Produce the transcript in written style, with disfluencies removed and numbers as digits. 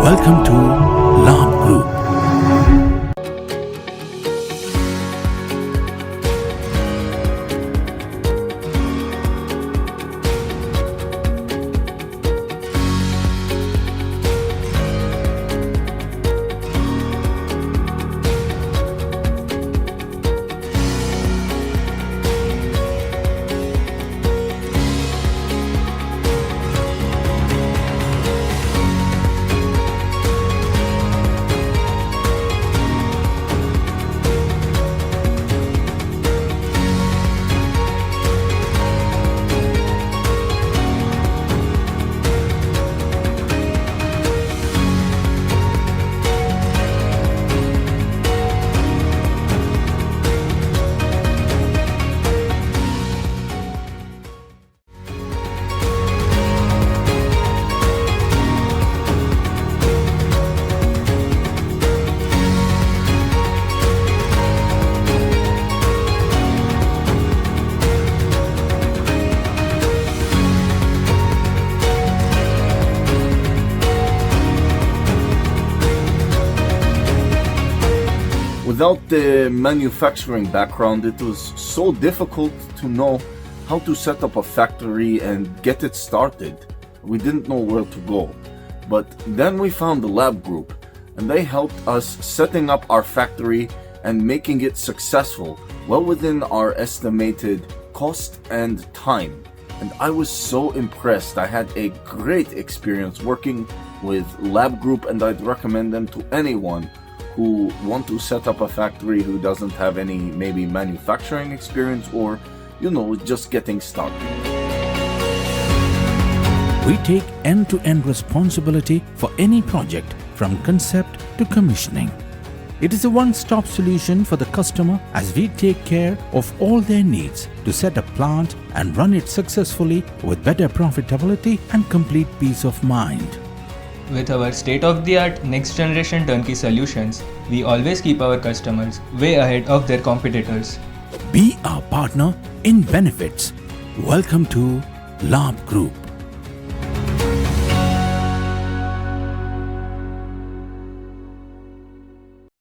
Welcome to Labh Group. Without the manufacturing background, it was so difficult to know how to set up a factory and get it started. We didn't know where to go. But then we found the Labh Group, and they helped us setting up our factory and making it successful, well within our estimated cost and time. And I was so impressed. I had a great experience working with Labh Group, and I'd recommend them to anyone who want to set up a factory who doesn't have any maybe manufacturing experience or, just getting started. We take end-to-end responsibility for any project from concept to commissioning. It is a one-stop solution for the customer as we take care of all their needs to set a plant and run it successfully with better profitability and complete peace of mind. With our state-of-the-art next-generation turnkey solutions, we always keep our customers way ahead of their competitors. Be our partner in benefits. Welcome to Labh Group.